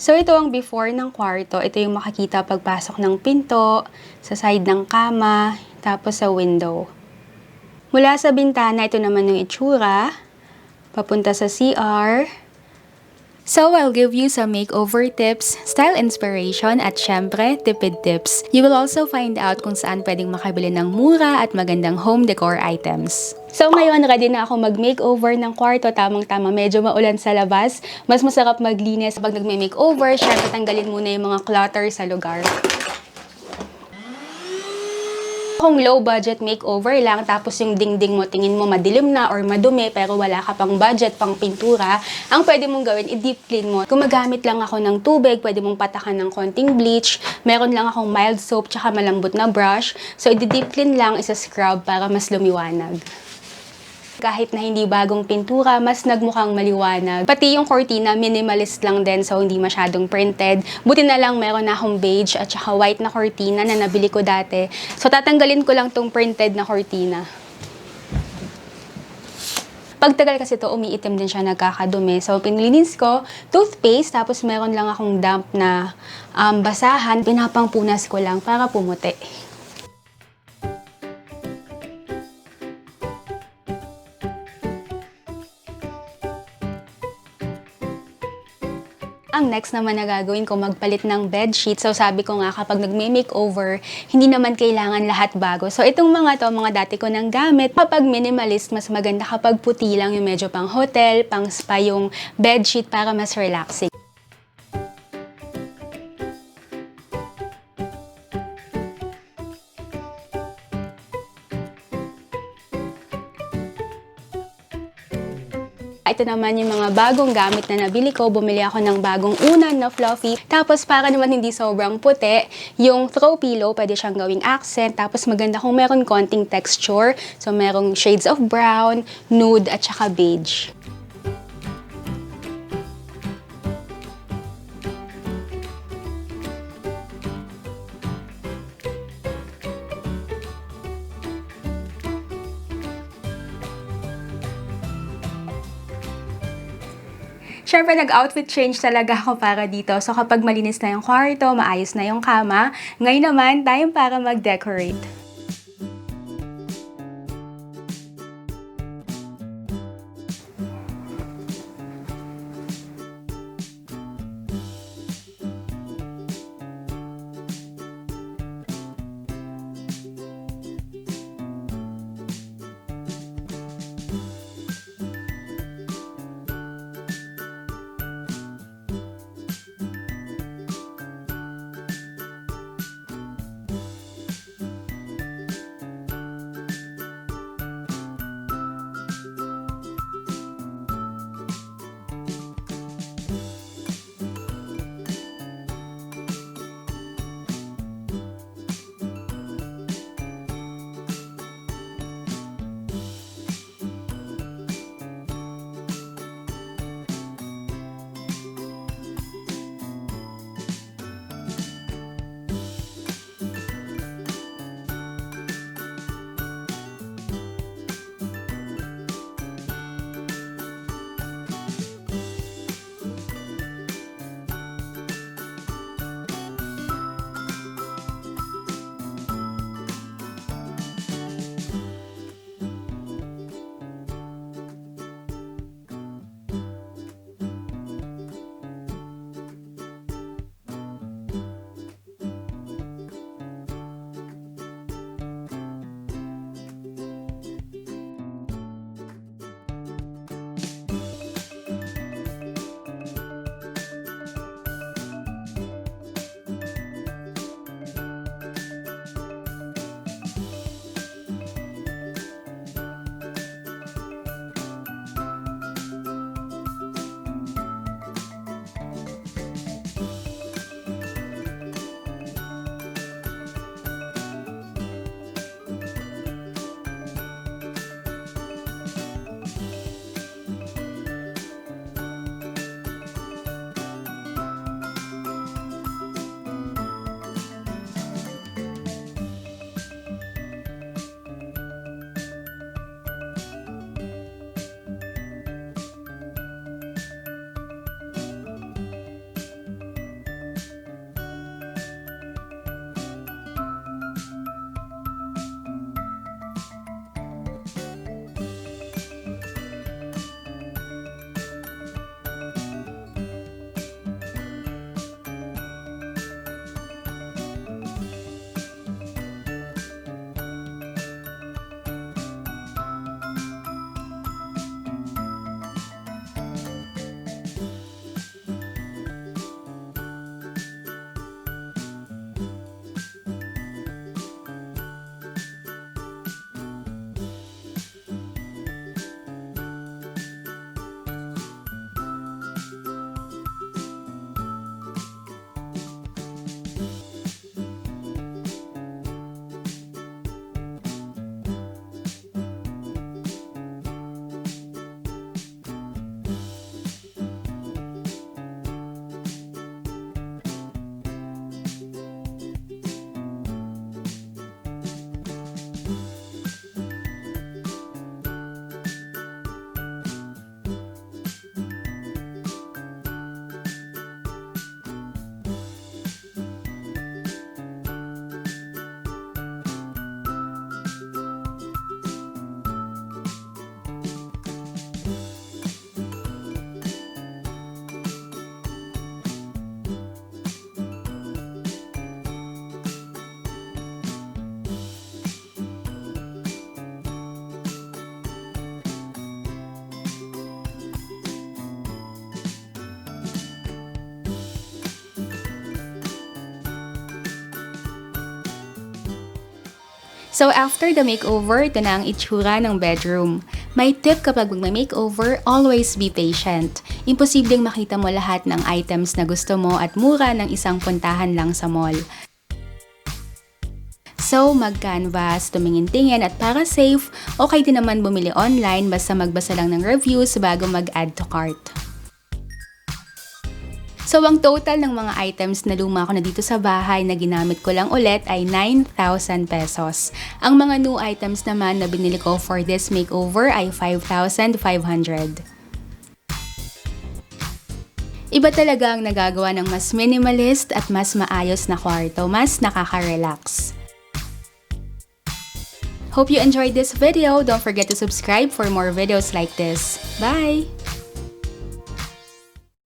So, ito ang before ng kwarto. Ito yung makikita pagpasok ng pinto, sa side ng kama, tapos sa window. Mula sa bintana, ito naman yung itsura. Papunta sa CR. So, I'll give you some makeover tips, style inspiration, at syempre, tipid tips. You will also find out kung saan pwedeng makabili ng mura at magandang home decor items. So, ngayon, ready na ako mag-makeover ng kwarto. Tamang-tama, medyo maulan sa labas. Mas masarap maglinis pag nagme-makeover. Syempre, tanggalin muna yung mga clutter sa lugar. Kung low budget makeover lang, tapos yung dingding mo, tingin mo madilim na or madumi, pero wala ka pang budget, pang pintura, ang pwede mong gawin, i-deep clean mo. Kung magamit lang ako ng tubig, pwede mong patakan ng konting bleach. Meron lang akong mild soap, tsaka malambot na brush. So, i-deep clean lang, isa-scrub para mas lumiwanag. Kahit na hindi bagong pintura, mas nagmukhang maliwanag. Pati yung cortina, minimalist lang din, so hindi masyadong printed. Buti na lang meron na akong beige at saka white na cortina na nabili ko dati. So tatanggalin ko lang tong printed na cortina. Pagtagal kasi to umiitim din siya, nagkakadumi. So pinilinis ko, toothpaste, tapos meron lang akong damp na basahan. Pinapangpunas ko lang para pumuti. Ang next naman na gagawin ko, magpalit ng bedsheet. So sabi ko nga, kapag nagme-makeover, hindi naman kailangan lahat bago. So itong mga to, mga dati ko nang gamit. Kapag minimalist, mas maganda kapag puti lang, yung medyo pang hotel, pang spa yung bedsheet para mas relaxing. Ito naman yung mga bagong gamit na nabili ko. Bumili ako ng bagong unan na fluffy. Tapos para naman hindi sobrang puti, yung throw pillow, pwede siyang gawing accent. Tapos maganda kung meron konting texture. So merong shades of brown, nude, at saka beige. Siyempre, nag-outfit change talaga ako para dito. So, kapag malinis na yung kwarto, maayos na yung kama, ngayon naman, time para mag-decorate. So after the makeover, ito na ang itsura ng bedroom. May tip kapag magma-makeover, always be patient. Imposibleng makita mo lahat ng items na gusto mo at mura ng isang puntahan lang sa mall. So, mag-canvas, tumingin-tingin at para safe, okay din naman bumili online basta magbasa lang ng reviews bago mag-add to cart. So, ang total ng mga items na luma ko na dito sa bahay na ginamit ko lang ulit ay 9,000 pesos. Ang mga new items naman na binili ko for this makeover ay 5,500. Iba talaga ang nagagawa ng mas minimalist at mas maayos na kwarto, mas nakaka-relax. Hope you enjoyed this video. Don't forget to subscribe for more videos like this. Bye!